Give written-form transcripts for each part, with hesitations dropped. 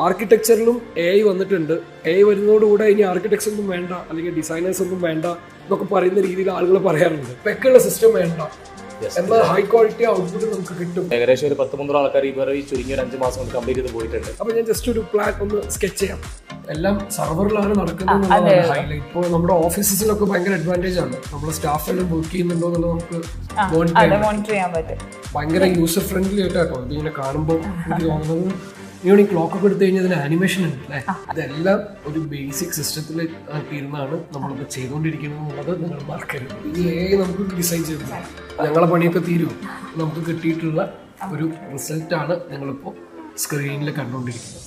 ആർക്കിടെക്ചറിലും AI വന്നിട്ടുണ്ട്. AI വരുന്നതോടുകൂടെ ഇനി architects ഒന്നും വേണ്ട, അല്ലെങ്കിൽ ഡിസൈനേഴ്സ് ഒന്നും വേണ്ട എന്നൊക്കെ പറയുന്ന രീതിയിൽ ആളുകൾ പറയാറുണ്ട്. സ്പെക്കുള്ള സിസ്റ്റം വേണ്ട, എന്നാൽ ഹൈ ക്വാളിറ്റി ഔട്ട്പുട്ട് നമുക്ക് കിട്ടും. ഏകദേശം ഒരു 10-13 ആൾക്കാർ ഈ ചുരുങ്ങിയ 5 മാസം കൊണ്ട് കംപ്ലീറ്റ് ചെയ്ത് പോയിട്ടുണ്ട്. അപ്പോൾ ഞാൻ ജസ്റ്റ് ഒരു പ്ലാൻ ഒന്ന് സ്കെച്ച് ചെയ്യാം. എല്ലാം സർവറിലാണ് നടക്കുന്നത് ഹൈലൈറ്റ്. ഇപ്പോൾ നമ്മുടെ ഓഫീസസിലൊക്കെ ഭയങ്കര അഡ്വാൻറ്റേജ് ആണ്. നമ്മുടെ സ്റ്റാഫ് എല്ലാം വർക്ക് ചെയ്യുന്നുണ്ടോ എന്നുള്ളത് നമുക്ക് മോണിറ്റർ ചെയ്യാൻ പറ്റും. ഭയങ്കര യൂസർ ഫ്രണ്ട്ലി ആയിട്ടാട്ടോ ഇതിങ്ങനെ കാണുമ്പോൾ എനിക്ക് തോന്നുന്നത്. ഈ ക്ലോക്ക് ഒക്കെ എടുത്തു കഴിഞ്ഞാൽ ഇതിന് ആനിമേഷൻ ഉണ്ട് അല്ലേ? ഇതെല്ലാം ഒരു ബേസിക് സിസ്റ്റത്തിൽ ഇരുന്നാണ് നമ്മളിപ്പോൾ ചെയ്തുകൊണ്ടിരിക്കുന്നത് എന്നുള്ളത് നിങ്ങൾ മറക്കരുത്. ഈ AI നമുക്ക് ഡിസൈൻ ചെയ്തു ഞങ്ങളെ പണിയൊക്കെ തീരും. നമുക്ക് കിട്ടിയിട്ടുള്ള ഒരു റിസൾട്ടാണ് ഞങ്ങളിപ്പോൾ സ്ക്രീനിൽ കണ്ടുകൊണ്ടിരിക്കുന്നത്.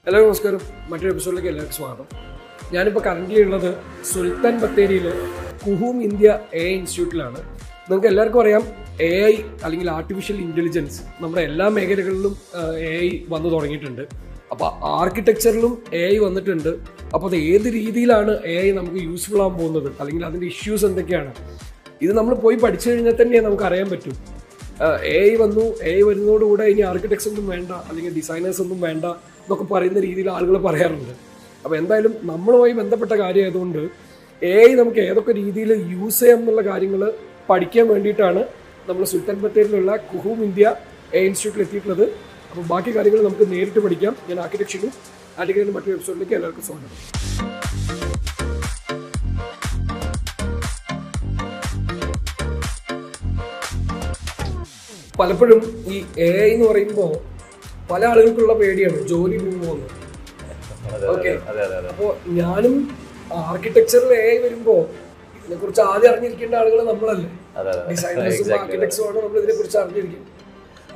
എല്ലാവർക്കും നമസ്കാരം. മറ്റൊരു എപ്പിസോഡിലേക്ക് എല്ലാവർക്കും സ്വാഗതം. ഞാനിപ്പോൾ കറൻ്റ് ഉള്ളത് സുൽത്താൻ ബത്തേരിയിലെ കുഹൂം ഇന്ത്യ AI ഇൻസ്റ്റിറ്റ്യൂട്ടിലാണ്. നിങ്ങൾക്ക് എല്ലാവർക്കും അറിയാം, AI അല്ലെങ്കിൽ ആർട്ടിഫിഷ്യൽ ഇൻ്റലിജൻസ് നമ്മുടെ എല്ലാ മേഖലകളിലും AI വന്നു തുടങ്ങിയിട്ടുണ്ട്. അപ്പോൾ ആർക്കിടെക്ചറിലും AI വന്നിട്ടുണ്ട്. അപ്പോൾ അത് ഏത് രീതിയിലാണ് AI നമുക്ക് യൂസ്ഫുൾ ആകാൻ പോകുന്നത്, അല്ലെങ്കിൽ അതിൻ്റെ ഇഷ്യൂസ് എന്തൊക്കെയാണ്, ഇത് നമ്മൾ പോയി പഠിച്ചു കഴിഞ്ഞാൽ തന്നെ നമുക്ക് അറിയാൻ പറ്റും. AI വന്നു, AI വരുന്നതോടുകൂടെ ഇനി ആർക്കിടെക്ട്സ് ഒന്നും വേണ്ട, അല്ലെങ്കിൽ ഡിസൈനേഴ്സ് ഒന്നും വേണ്ട എന്നൊക്കെ പറയുന്ന രീതിയിൽ ആളുകൾ പറയാറുണ്ട്. അപ്പോൾ എന്തായാലും നമ്മളുമായി ബന്ധപ്പെട്ട കാര്യമായതുകൊണ്ട് AI നമുക്ക് ഏതൊക്കെ രീതിയിൽ യൂസ് ചെയ്യാം എന്നുള്ള കാര്യങ്ങൾ പഠിക്കാൻ വേണ്ടിയിട്ടാണ് നമ്മൾ സുൽത്താൻ ബത്തേരിയിലുള്ള കുഹൂം ഇന്ത്യ AI ഇൻസ്റ്റിറ്റ്യൂട്ടിൽ എത്തിയിട്ടുള്ളത്. അപ്പോൾ ബാക്കി കാര്യങ്ങൾ നമുക്ക് നേരിട്ട് പഠിക്കാം. ഞാൻ ആർക്കിടെക്ചറിലും മറ്റൊരു എപ്പിസോഡിലേക്ക് എല്ലാവർക്കും സ്വാഗതം. പലപ്പോഴും ഈ AI എന്ന് പറയുമ്പോൾ പല ആളുകൾക്കുള്ള പേടിയാണ് ജോലി പോകുന്നത്. ഓക്കെ, അപ്പോൾ ഞാനും ആർക്കിടെക്ചറിൽ AI വരുമ്പോൾ ഇതിനെ കുറിച്ച് ആദ്യം അറിഞ്ഞിരിക്കേണ്ട ആളുകൾ നമ്മളല്ലേ, ഡിസൈനേഴ്സും ആർക്കിടെക്ട്സും ആണ് നമ്മൾ ഇതിനെ കുറിച്ച് അറിഞ്ഞിരിക്കും.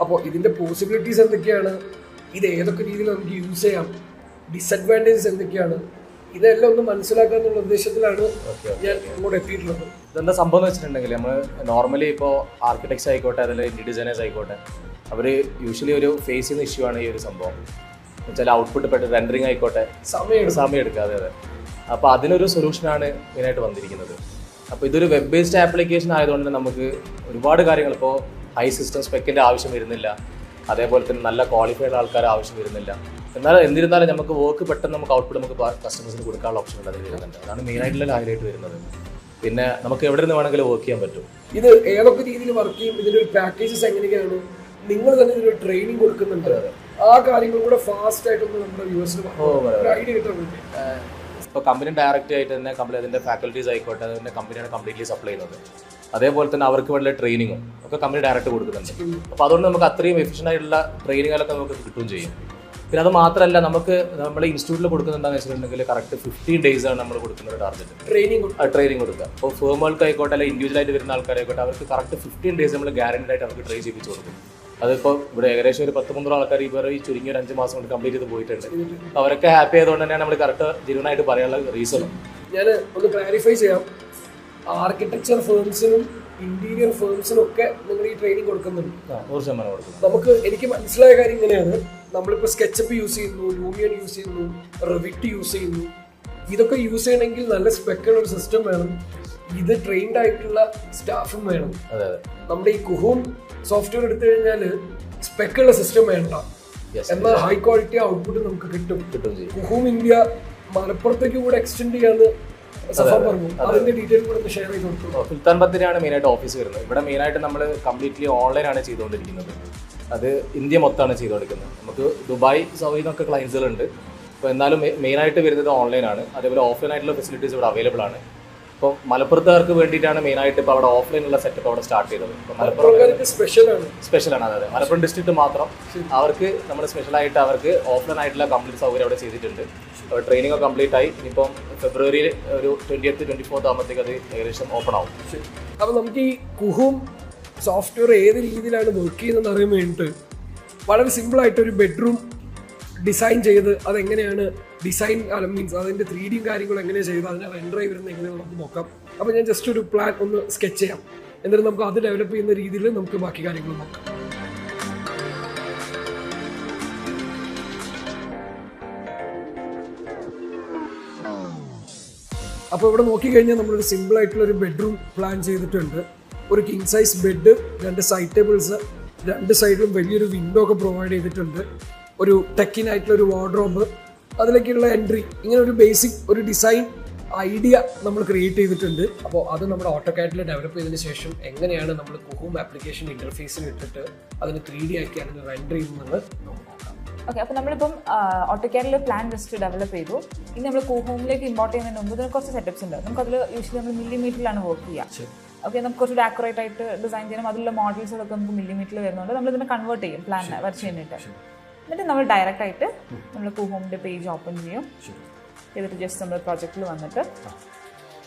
അപ്പോൾ ഇതിന്റെ പോസിബിലിറ്റീസ് എന്തൊക്കെയാണ്, ഇത് ഏതൊക്കെ രീതിയിൽ നമുക്ക് യൂസ് ചെയ്യാം, ഡിസഡ്വാൻറ്റേജസ് എന്തൊക്കെയാണ്, ഇതെല്ലാം ഒന്ന് മനസ്സിലാക്കുക എന്നുള്ള ഉദ്ദേശത്തിലാണ് ഞാൻ ഇങ്ങോട്ട് എത്തിയിട്ടുള്ളത്. ഇതെന്താ സംഭവം എന്ന് വെച്ചിട്ടുണ്ടെങ്കിൽ നമ്മൾ നോർമലി ഇപ്പോൾ ആർക്കിടെക്ട്സ് ആയിക്കോട്ടെ, അതിൽ ഇന്റീരിയർ ഡിസൈനേഴ്സ് ആയിക്കോട്ടെ, അവർ യൂഷ്വലി ഒരു ഫേസ് ചെയ്യുന്ന ഇഷ്യൂ ആണ് ഈ ഒരു സംഭവം. എന്നുവെച്ചാൽ ഔട്ട്പുട്ട് പെട്ട് റെൻഡറിങ് ആയിക്കോട്ടെ സമയം എടുക്കുക. അതെ. അപ്പോൾ അതിനൊരു സൊല്യൂഷനാണ് മെയിനായിട്ട് വന്നിരിക്കുന്നത്. അപ്പോൾ ഇതൊരു വെബ് ബേസ്ഡ് ആപ്ലിക്കേഷൻ ആയതുകൊണ്ട് നമുക്ക് ഒരുപാട് കാര്യങ്ങൾ, ഇപ്പോൾ ഹൈ സിസ്റ്റം സ്പെക്കിൻ്റെ ആവശ്യം വരുന്നില്ല, അതേപോലെ തന്നെ നല്ല ക്വാളിഫൈഡ് ആൾക്കാർ ആവശ്യം വരുന്നില്ല. എന്നിരുന്നാലും നമുക്ക് വർക്ക് പെട്ടെന്ന് നമുക്ക് ഔട്ട്പുട്ട് നമുക്ക് കസ്റ്റമേഴ്സിന് കൊടുക്കാനുള്ള ഓപ്ഷൻ അതിൽ വരുന്നുണ്ട്. അതാണ് മെയിനായിട്ടുള്ള ഹൈലൈറ്റ് വരുന്നത്. പിന്നെ നമുക്ക് എവിടെ നിന്ന് വേണമെങ്കിലും വർക്ക് ചെയ്യാൻ പറ്റും. ഇത് ഏതൊക്കെ രീതിയിൽ വർക്ക് ചെയ്യും, ഇതിൻ്റെ ഒരു പാക്കേജസ് എങ്ങനെയൊക്കെയാണ്, നിങ്ങൾ തന്നെ ഇതിനൊരു ട്രെയിനിങ് കൊടുക്കുന്നുണ്ട്, ആ കാര്യങ്ങൾ കൂടെ ഫാസ്റ്റ് ആയിട്ടൊന്ന് നമ്മുടെ വ്യൂവേഴ്സിന് ഐഡിയ കിട്ടുന്നുണ്ട്. ഇപ്പോൾ കമ്പനി ഡയറക്റ്റ് ആയിട്ട് തന്നെ കമ്പനി അതിൻ്റെ ഫാക്കൽറ്റീസ് ആയിക്കോട്ടെ, അതിൻ്റെ കമ്പനിയാണ് കംപ്ലീറ്റ്ലി സപ്ലൈ ചെയ്യുന്നത്. അതേപോലെ തന്നെ അവർക്ക് വേണ്ട ട്രെയിനിങ്ങും ഒക്കെ കമ്പനി ഡയറക്റ്റ് കൊടുക്കുന്നുണ്ട്. അപ്പോൾ അതുകൊണ്ട് നമുക്ക് അത്രയും എഫിഷ്യൻ്റ് ആയിട്ടുള്ള ട്രെയിനിങ്ങുകളൊക്കെ നമുക്ക് കിട്ടുകയും ചെയ്യും. പിന്നെ അത് മാത്രമല്ല, നമുക്ക് നമ്മുടെ ഇൻസ്റ്റിറ്റ്യൂട്ടിൽ കൊടുക്കുന്നുണ്ടെന്ന് വെച്ചിട്ടുണ്ടെങ്കിൽ കറക്റ്റ് 15 days ആണ് നമ്മൾ കൊടുക്കുന്ന ഒരു ടാർഗറ്റ് ട്രെയിനിങ് കൊടുക്കുക. അപ്പോൾ ഫേമുകൾക്ക് ആയിക്കോട്ടെ, അല്ലെങ്കിൽ ഇൻഡിവിജ്വലായിട്ട് വരുന്ന ആൾക്കാരായിക്കോട്ടെ, അവർക്ക് കറക്റ്റ് 15 days നമ്മൾ ഗ്യാരണ്ടീഡ് ആയിട്ട് അവർക്ക് ട്രെയിൻ ചെയ്യിപ്പിച്ച് കൊടുക്കും. അതിപ്പോൾ ഇവിടെ ഏകദേശം ഒരു 10-13 ആൾക്കാർ ഈ ചുരുങ്ങിയ 5 മാസം കൊണ്ട് കംപ്ലീറ്റ് ചെയ്ത് പോയിട്ടുണ്ട്. അവരൊക്കെ ഹാപ്പി ആയതുകൊണ്ട് തന്നെയാണ് നമ്മൾ കറക്റ്റ് ജെന്യൂനായിട്ട് പറയാനുള്ള റീസണും. ഞാൻ ഒന്ന് ക്ലാരിഫൈ ചെയ്യാം, ആർക്കിടെക്ചർ ഫേംസിനും ഇന്റീരിയർ ഫേംസിനും ഒക്കെ നിങ്ങൾ ഈ ട്രെയിനിങ് കൊടുക്കുന്നുണ്ട്. 100% കൊടുക്കും. നമുക്ക് എനിക്ക് മനസ്സിലായ കാര്യം ഇങ്ങനെയാണ്, നമ്മളിപ്പോൾ സ്കെച്ചപ്പ് യൂസ് ചെയ്യുന്നു, ലൂമിയൻ യൂസ് ചെയ്യുന്നു, റെവിറ്റ് യൂസ് ചെയ്യുന്നു. ഇതൊക്കെ യൂസ് ചെയ്യണമെങ്കിൽ നല്ല സ്പെക്കുള്ള ഒരു സിസ്റ്റം വേണം, ഇത് ട്രെയിൻഡ് ആയിട്ടുള്ള സ്റ്റാഫും വേണം. നമ്മുടെ ഈ കുഹൂം സോഫ്റ്റ്വെയർ എടുത്തു കഴിഞ്ഞാൽ സ്പെക്കുള്ള സിസ്റ്റം വേണ്ട, എന്നാൽ ഹൈ ക്വാളിറ്റി ഔട്ട്പുട്ട് നമുക്ക് കിട്ടും. കുഹൂം ഇന്ത്യ മലപ്പുറത്തേക്ക് കൂടെ എക്സ്റ്റെൻഡ് ചെയ്യാന്ന് അതിന്റെ ഡീറ്റെയിൽ കൂടെ ഷെയർ ചെയ്ത് കൊടുക്കും. സുൽത്താൻ ബത്തേരിയാണ് മെയിനായിട്ട് ഓഫീസ് വരുന്നത്. ഇവിടെ മെയിനായിട്ട് നമ്മൾ കംപ്ലീറ്റ്ലി ഓൺലൈനാണ് ചെയ്തുകൊണ്ടിരിക്കുന്നത്. അത് ഇന്ത്യ മൊത്തമാണ് ചെയ്തുകൊണ്ടിരിക്കുന്നത്. നമുക്ക് ദുബായ്, സൗദി എന്നൊക്കെ ക്ലയൻസുകളുണ്ട്. അപ്പോൾ എന്നാലും മെയിനായിട്ട് വരുന്നത് ഓൺലൈനാണ്. അതേപോലെ ഓഫ്ലൈൻ ആയിട്ടുള്ള ഫെസിലിറ്റീസ് ഇവിടെ അവൈലബിൾ ആണ്. ഇപ്പോൾ മലപ്പുറത്തുകാർക്ക് വേണ്ടിയിട്ടാണ് മെയിനായിട്ട് ഇപ്പോൾ അവിടെ ഓഫ്ലൈനുള്ള സെറ്റപ്പ് അവിടെ സ്റ്റാർട്ട് ചെയ്തത്. ഇപ്പോൾ മലപ്പുറം സ്പെഷ്യലാണ്. അതായത് മലപ്പുറം ഡിസ്ട്രിക്റ്റ് മാത്രം അവർക്ക് നമ്മൾ സ്പെഷ്യലായിട്ട് അവർക്ക് ഓഫ്ലൈൻ ആയിട്ടുള്ള കംപ്ലീറ്റ് സൗകര്യം അവിടെ ചെയ്തിട്ടുണ്ട്. ട്രെയിനിങ് കംപ്ലീറ്റ് ആയി. ഇനിയിപ്പം ഫെബ്രുവരിയിൽ ഒരു 20th 24th ആകുമ്പോഴത്തേക്ക് അത് ഏകദേശം ഓപ്പൺ ആവും. അപ്പോൾ നമുക്ക് ഈ കുഹൂം സോഫ്റ്റ്വെയർ ഏത് രീതിയിലാണ് വർക്ക് ചെയ്യുന്നതെന്ന് അറിയാൻ വേണ്ടിയിട്ട് വളരെ സിമ്പിളായിട്ടൊരു ബെഡ്റൂം ഡിസൈൻ ചെയ്ത് അതെങ്ങനെയാണ് ഡിസൈൻ മീൻസ് അതിൻ്റെ 3D കാര്യങ്ങളും എങ്ങനെയാണ് ചെയ്ത് അതിനെ റെൻഡർ ആയി വരുന്നത് എങ്ങനെയാണ് നമുക്ക് നോക്കാം. അപ്പോൾ ഞാൻ ജസ്റ്റ് ഒരു പ്ലാൻ ഒന്ന് സ്കെച്ച് ചെയ്യാം, എന്നിട്ട് നമുക്ക് അത് ഡെവലപ്പ് ചെയ്യുന്ന രീതിയിൽ നമുക്ക് ബാക്കി കാര്യങ്ങൾ നോക്കാം. അപ്പോൾ ഇവിടെ നോക്കിക്കഴിഞ്ഞാൽ നമ്മളൊരു സിമ്പിളായിട്ടുള്ളൊരു ബെഡ്റൂം പ്ലാൻ ചെയ്തിട്ടുണ്ട്. ഒരു king size bed, 2 side tables, രണ്ട് സൈഡിലും വലിയൊരു വിൻഡോ ഒക്കെ പ്രൊവൈഡ് ചെയ്തിട്ടുണ്ട്. ഒരു ടെക്കിനായിട്ടുള്ള ഒരു വാർഡ്രോബ്, അതിലേക്കുള്ള എൻട്രി, ഇങ്ങനെ ഒരു ബേസിക് ഒരു ഡിസൈൻ ഐഡിയ നമ്മൾ ക്രിയേറ്റ് ചെയ്തിട്ടുണ്ട്. അപ്പോൾ അത് നമ്മുടെ ഓട്ടോകാഡിൽ ഡെവലപ്പ് ചെയ്തതിന് ശേഷം എങ്ങനെയാണ് നമ്മൾ കുഹൂം ആപ്ലിക്കേഷൻ ഇന്റർഫേസിൽ ഇട്ടിട്ട് അതിന് 3D ആക്കി അതിന് റെൻഡർ ചെയ്യുന്നത് നമുക്ക് നോക്കാം. ഓക്കെ, അപ്പോൾ നമ്മളിപ്പം ഓട്ടോകാഡിൽ പ്ലാൻ ജസ്റ്റ് ഡെവലപ്പ് ചെയ്തു. ഇനി നമ്മൾ കുഹൂമിലേക്ക് ഇമ്പോർട്ട് ചെയ്യുന്നതിന് മുമ്പ് ഇതിന് കുറച്ച് സെറ്റപ്സ് ഉണ്ട്. നമുക്കതിൽ യൂഷ്വലി നമ്മൾ മില്ലിമീറ്ററിലാണ് വർക്ക് ചെയ്യുക. ഓക്കെ, നമുക്ക് കുറച്ചുകൂടി ആക്യുറേറ്റ് ആയിട്ട് ഡിസൈൻ ചെയ്യണം. അതിലുള്ള മോഡൽസുകളൊക്കെ നമുക്ക് മില്ലിമീറ്ററിൽ വരുന്നുണ്ട്. നമ്മൾ ഇതിനെ കൺവേർട്ട് ചെയ്യും പ്ലാൻ വരച്ച് കഴിഞ്ഞിട്ട്. എന്നിട്ട് നമ്മൾ ഡയറക്റ്റ് ആയിട്ട് നമ്മൾ കുഹൂമിൻ്റെ പേജ് ഓപ്പൺ ചെയ്യും. ചെയ്തിട്ട് ജസ്റ്റ് നമ്മുടെ പ്രോജക്റ്റിൽ വന്നിട്ട്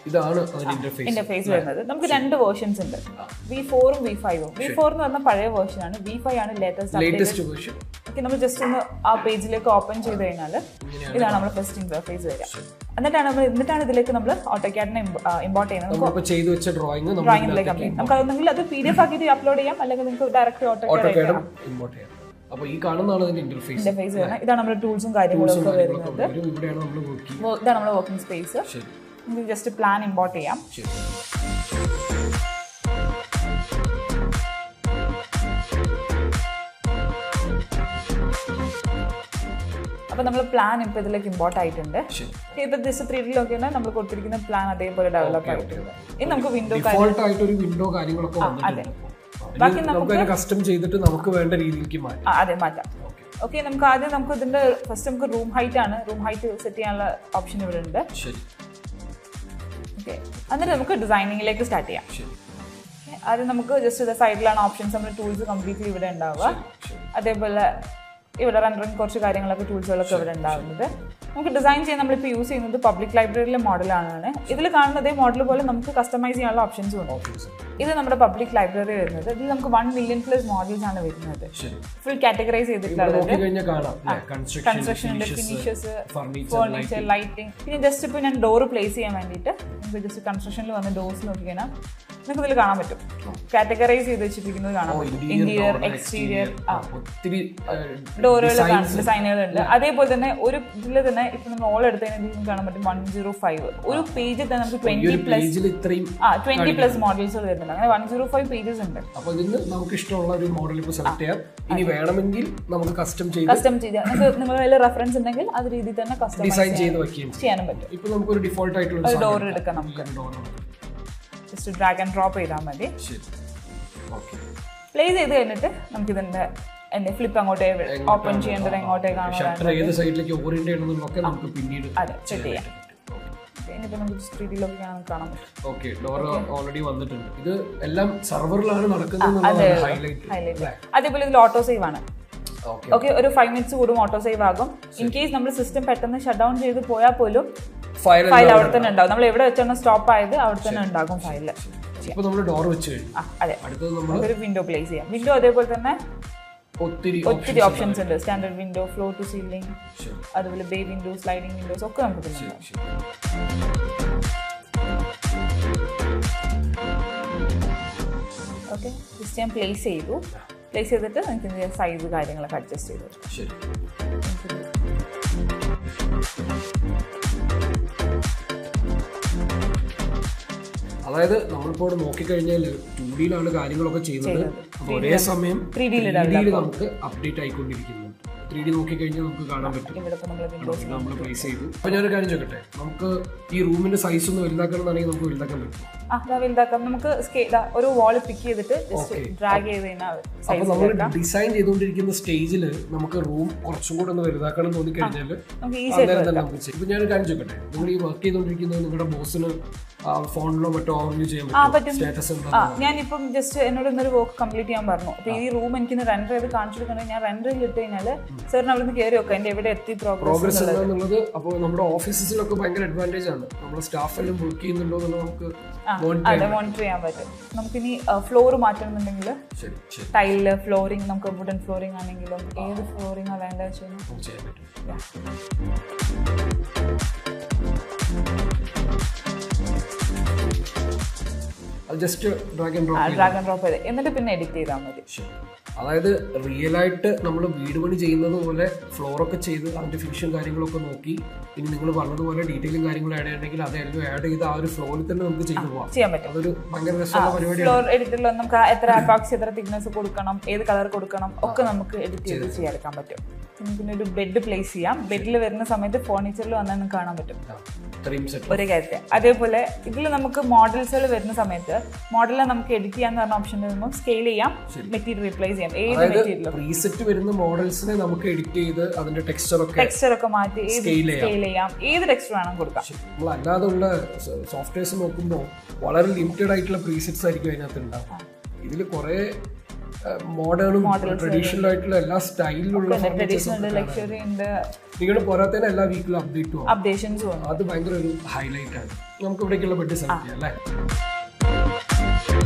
ഇതാണ് ഇന്റർഫേസ് വരുന്നത്. നമുക്ക് 2 വേർഷൻസ് ഉണ്ട്, V4 ഉം V5 ഉം. V4 എന്ന് പറഞ്ഞാൽ പഴയ വേർഷനാണ്, V5 ആണ് ലേറ്റസ്റ്റ് വേർഷൻ. ഓക്കെ, നമ്മൾ ജസ്റ്റ് ഒന്ന് ആ പേജിലേക്ക് ഓപ്പൺ ചെയ്ത് കഴിഞ്ഞാൽ ഇതാണ് നമ്മുടെ ഫസ്റ്റ് ഇന്റർഫേസ് വരിക. എന്നിട്ടാണ് ഇതിലേക്ക് നമ്മൾ ഓട്ടോകാഡിനെ ഇമ്പോർട്ട് ചെയ്യുന്നത്. ഡ്രോയിങ്ങിലേക്ക് നമുക്ക് അതൊന്നെങ്കിൽ അത് PDF ആക്കിയിട്ട് അപ്ലോഡ് ചെയ്യാം, അല്ലെങ്കിൽ നിങ്ങൾക്ക് ഡയറക്റ്റ് ഓട്ടോകാഡ് ഇമ്പോർട്ട് ചെയ്യാം. അപ്പോൾ ഈ കാണുന്നതാണ് ഇതിന്റെ ഇന്റർഫേസ്. ഇതാണ് നമ്മുടെ ടൂൾസും കാര്യങ്ങളൊക്കെ വരുന്നത്. ഇതാണ് നമ്മുടെ വർക്കിംഗ് സ്പേസ്. നമുക്ക് ജസ്റ്റ് പ്ലാൻ ഇമ്പോർട്ട് ചെയ്യാം. അപ്പോൾ നമ്മൾ പ്ലാൻ ഇപ്പോൾ ഇതിലേക്ക് ഇമ്പോർട്ട് ആയിട്ടുണ്ട്. ഇപ്പോൾ ജസ്റ്റ് 3D നോക്കിയാൽ നമ്മൾ കൊടുത്തിരിക്കുന്ന പ്ലാൻ അതേപോലെ ഡെവലപ്പ് ആയിട്ടുണ്ട്. ഇനി നമുക്ക് വിൻഡോ കാര്യങ്ങളൊക്കെ ബാക്കി നമുക്ക് കസ്റ്റം ചെയ്തിട്ട് നമുക്ക് വേണ്ട രീതിയിലേക്ക് മാറ്റാം. ഓക്കെ, നമുക്ക് ആദ്യം നമുക്ക് ഇതിന്റെ ഫസ്റ്റ് നമുക്ക് റൂം ഹൈറ്റ് ആണ്. റൂം ഹൈറ്റ് സെറ്റ് ചെയ്യാനുള്ള ഓപ്ഷൻ ഇവിടെ ഉണ്ട്. ഓക്കെ, എന്നിട്ട് നമുക്ക് ഡിസൈനിങ്ങിലേക്ക് സ്റ്റാർട്ട് ചെയ്യാം. ആദ്യം നമുക്ക് ജസ്റ്റ് സൈഡിലാണ് ഓപ്ഷൻസ്, നമ്മുടെ ടൂൾസ് കംപ്ലീറ്റ്ലി ഇവിടെ ഉണ്ടാവുക. അതേപോലെ ഇവിടെ റെൻഡറിങ് കുറച്ച് കാര്യങ്ങളൊക്കെ ടൂൾസുകളൊക്കെ ഇവിടെ ഉണ്ടാകുന്നത്. നമുക്ക് ഡിസൈൻ ചെയ്യാൻ നമ്മളിപ്പോൾ യൂസ് ചെയ്യുന്നത് പബ്ലിക് ലൈബ്രറിയിലെ മോഡലാണ്. ഇതിൽ കാണുന്ന അതേ മോഡൽ പോലെ നമുക്ക് കസ്റ്റമൈസ് ചെയ്യാനുള്ള ഓപ്ഷൻസും ഉണ്ട്. ഇത് നമ്മുടെ പബ്ലിക് ലൈബ്രറി വരുന്നത്. ഇതിൽ നമുക്ക് 1 million+ മോഡൽസ് ആണ് വരുന്നത്. ഫുൾ കാറ്റഗറൈസ് ചെയ്തിട്ടുള്ളത്. കൺസ്ട്രക്ഷൻ ഉണ്ട്, ഫിനിഷസ്, ഫർണിച്ചർ, ലൈറ്റിംഗ്. പിന്നെ ജസ്റ്റ് ഇപ്പോൾ ഞാൻ ഡോർ പ്ലേസ് ചെയ്യാൻ വേണ്ടിയിട്ട് നമുക്ക് ജസ്റ്റ് കൺസ്ട്രക്ഷനിൽ വന്ന് ഡോർസ് നോക്കിക്കഴിഞ്ഞാൽ നിങ്ങൾക്ക് ഇതിൽ കാണാൻ പറ്റും. കാറ്റഗറൈസ് ചെയ്ത് വെച്ചിരിക്കുന്നത് കാണാൻ പറ്റും. ഇന്റീരിയർ, എക്സ്റ്റീരിയർ, ഡോറുകൾ ഡിസൈനുകളുണ്ട്. അതേപോലെ തന്നെ ഒരു ഇതിൽ തന്നെ ഇപ്പൊ നമ്മൾ ഓൾ എടുത്തതിന് കാണാൻ പറ്റും 105. ഒരു പേജിൽ തന്നെ നമുക്ക് 20+ മോഡൽസ് വരുന്നുണ്ട്. അങ്ങനെ 105 പേജസ് ഉണ്ട്. അപ്പോൾ ഇതിന് നമുക്ക് ഇഷ്ടമുള്ള ഒരു മോഡൽ ഇപ്പോൾ സെലക്ട് ചെയ്യാം. ഇനി വേണമെങ്കിൽ നമുക്ക് കസ്റ്റം ചെയ്യാം. നിങ്ങൾ വല്ല റെഫറൻസ് ഉണ്ടെങ്കിൽ അത് രീതിയിൽ തന്നെ ഡിസൈൻ ചെയ്ത് ചെയ്യാനും പറ്റും. ഇപ്പോൾ നമുക്ക് ഒരു ഡിഫോൾട്ട് ആയിട്ടുള്ള ഡോർ എടുക്കാം. നമുക്ക് ജസ്റ്റ് ഡ്രാഗ് ആൻഡ് ഡ്രോപ്പ് ചെയ്താൽ മതി. പ്ലേസ് ചെയ്ത് കഴിഞ്ഞിട്ട് നമുക്ക് ഇതിന്റെ ഫ്ലിപ്പ് അങ്ങോട്ടേ ഓപ്പൺ ചെയ്യേണ്ടത് എങ്ങോട്ടേക്കാണ് സെറ്റ് ചെയ്യാം. ഇനിയിപ്പോൾ നമുക്ക് 3D കാണാൻ പറ്റും. ഓക്കെ, ഡോർ ഓൾറെഡി വന്നിട്ടുണ്ട്. ഇത് എല്ലാം സെർവറിലാണ് നടക്കുന്നത്. അതേപോലെ ഇതിൽ ഓട്ടോ സേവ് ആണ്. ഓക്കെ, ഒരു 5 minutes കൂടും ഓട്ടോ സേവ് ആകും. ഇൻ കേസ് നമ്മൾ സിസ്റ്റം പെട്ടെന്ന് ഷട്ട് ഡൗൺ ചെയ്ത് പോയാൽ പോലും ഫയൽ അവിടെ തന്നെ ഉണ്ടാവും. നമ്മൾ എവിടെ വെച്ചാണ് സ്റ്റോപ്പ് ആയത് അവിടെ തന്നെ ഉണ്ടാകും ഫയൽ. ഒരു വിൻഡോ പ്ലേസ് ചെയ്യാം. വിൻഡോ അതേപോലെ തന്നെ ഒത്തിരി ഓപ്ഷൻസ് ഉണ്ട്. Standard window, floor to ceiling, അതുപോലെ ബേ വിൻഡോ, സ്ലൈഡിംഗ് വിൻഡോസ് ഒക്കെ നമുക്ക് ഓക്കെ. ജസ്റ്റ് ഞാൻ പ്ലേസ് ചെയ്തിട്ട് നമുക്ക് സൈസ് കാര്യങ്ങളൊക്കെ അഡ്ജസ്റ്റ് ചെയ്തു. അതായത് നമ്മളിപ്പോൾ നോക്കിക്കഴിഞ്ഞാൽ 2Dയിലാണ് കാര്യങ്ങളൊക്കെ ചെയ്യുന്നത്. ഒരേ സമയം 3D നമുക്ക് അപ്ഡേറ്റ് ആയിക്കൊണ്ടിരിക്കുന്നുണ്ട്. 3D നോക്കിക്കഴിഞ്ഞാൽ നമുക്ക് കാണാൻ പറ്റും. നമ്മൾ പ്ലേസ് ചെയ്തു. അപ്പോൾ ഞാനൊരു കാര്യം ചോദിക്കട്ടെ, നമുക്ക് ഈ റൂമിന്റെ സൈസ് ഒന്ന് വലുതാക്കണമെന്നാണെങ്കിൽ നമുക്ക് വലുതാക്കാൻ പറ്റും. വലുതാക്കാം. നമുക്ക് ഒരു വാൾ പിക്ക് ചെയ്തിട്ട് ഡ്രാഗ് ചെയ്ത് കഴിഞ്ഞാൽ അപ്പോൾ നമ്മൾ ഡിസൈൻ ചെയ്തുകൊണ്ടിരിക്കുന്ന സ്റ്റേജിൽ നമുക്ക് റൂം കുറച്ചും കൂടെ ഒന്ന് വലുതാക്കണം എന്ന് തോന്നിക്കഴിഞ്ഞാൽ അന്നേരം തന്നെ നമുക്ക് ചെയ്യും. ഇപ്പോൾ ഞാനൊരു കാര്യം ചോദിക്കട്ടെ, നിങ്ങൾ ഈ വർക്ക് ചെയ്തുകൊണ്ടിരിക്കുന്നത് നിങ്ങളുടെ ബോസിന് ഫോണിലോ മറ്റോ ഓവർവ്യൂ ചെയ്യാൻ പറ്റും? സ്റ്റാറ്റസ് ഞാനിപ്പം ജസ്റ്റ് എന്നോട് ഇന്നൊരു വർക്ക് കംപ്ലീറ്റ് ചെയ്യാൻ പറഞ്ഞു. അപ്പോൾ ഈ റൂം എനിക്ക് റെൻഡർ ചെയ്ത് കാണിച്ചു കൊടുക്കണമെങ്കിൽ ഞാൻ റെൻഡർ ചെയ്തിട്ട് കഴിഞ്ഞാൽ സാറിന് അവിടെ നിന്ന് കയറി വെക്കാം എൻ്റെ എവിടെ എത്തി പ്രോഗ്രസ് എന്നുള്ളത്. അപ്പോൾ നമ്മുടെ ഓഫീസസിലൊക്കെ ഭയങ്കര അഡ്വാൻറ്റേജ് ആണ്. നമ്മുടെ സ്റ്റാഫ് എല്ലാം വർക്ക് ചെയ്യുന്നുണ്ടോ എന്നുള്ളത് നമുക്ക് മോണിറ്റർ ചെയ്യാൻ പറ്റും. നമുക്കിനി ഫ്ലോർ മാറ്റണമെന്നുണ്ടെങ്കിൽ ടൈല്, ഫ്ലോറിംഗ്, നമുക്ക് വുഡൻ ഫ്ലോറിംഗ് ആണെങ്കിലും ഏത് ഫ്ലോറിംഗ് ആണ് വേണ്ടത് വെച്ചാൽ അത് just drag and drop drag and drop ചെയ്ത് എന്നിട്ട് പിന്നെ എഡിറ്റ് ചെയ്താൽ മതി. അതായത് റിയൽ ആയിട്ട് നമ്മൾ വീട് പണി ചെയ്യുന്നത് പോലെ ഫ്ലോറൊക്കെ ചെയ്ത് അതിന്റെ ഫിനിഷും കാര്യങ്ങളൊക്കെ നോക്കി ഇനി നിങ്ങൾ പറഞ്ഞതുപോലെ ഡീറ്റെയിലും കാര്യങ്ങളും ആഡ് ചെയ്യണമെങ്കിൽ അതെല്ലാം ആഡ് ചെയ്ത് ആ ഒരു ഫ്ലോറിൽ തന്നെ നമുക്ക് ചെയ്തു പോകാം. ചെയ്യാൻ പറ്റും. അതൊരു ഭയങ്കര രസമുള്ള പരിപാടിയാണ്. ഫ്ലോർ എഡിറ്ററിൽ നമുക്ക് എത്ര അപ്പോക്സി, എത്ര തിക്നെസ് കൊടുക്കണം, ഏത് കളർ കൊടുക്കണം ഒക്കെ നമുക്ക് എഡിറ്റ് ചെയ്ത് ചെയ്യാൻ പറ്റും. പിന്നെ ഒരു ബെഡ് പ്ലേസ് ചെയ്യാം. ബെഡിൽ വരുന്ന സമയത്ത് ഫർണിച്ചറിൽ വന്നാൽ നമുക്ക് കാണാൻ പറ്റും ഒരു കാര്യത്തെ. അതേപോലെ ഇതിൽ നമുക്ക് മോഡൽസുകൾ വരുന്ന സമയത്ത് മോഡലിനെ നമുക്ക് എഡിറ്റ് ചെയ്യാന്ന് പറഞ്ഞ ഓപ്ഷൻ വരുമ്പോൾ സ്കെയിൽ ചെയ്യാം, മെറ്റീരിയൽ റീപ്ലേസ് ചെയ്യാം. ഏത് മെറ്റീരിയലും പ്രീസെറ്റ് വരുന്ന മോഡൽസിനെ നമുക്ക് എഡിറ്റ് ചെയ്ത് അതിന്റെ ടെക്സ്ചർ ഒക്കെ മാറ്റി സ്കെയിൽ ചെയ്യാം. ഏത് ടെക്സ്ചർ വേണം കൊടുക്കാം. നമ്മൾ അല്ലാതുള്ള സോഫ്റ്റ്വെയർസ് നോക്കുമ്പോൾ വളരെ ലിമിറ്റഡ് ആയിട്ടുള്ള പ്രീസെറ്റ്സ് ആയിരിക്കും അതിനകത്ത് ഉണ്ടാവും. ഇതിൽ കുറെ മോഡേണും ട്രഡീഷണൽ ആയിട്ടുള്ള എല്ലാ സ്റ്റൈലിലുള്ള നിങ്ങൾ പോരാത്തതിന് എല്ലാ വീക്കിലും അപ്ഡേഷൻസും അത് ഭയങ്കര ഒരു ഹൈലൈറ്റ് ആണ്. നമുക്ക് ഇവിടേക്കുള്ള ബെഡ് സെലക്ട് ചെയ്യാം അല്ലേ.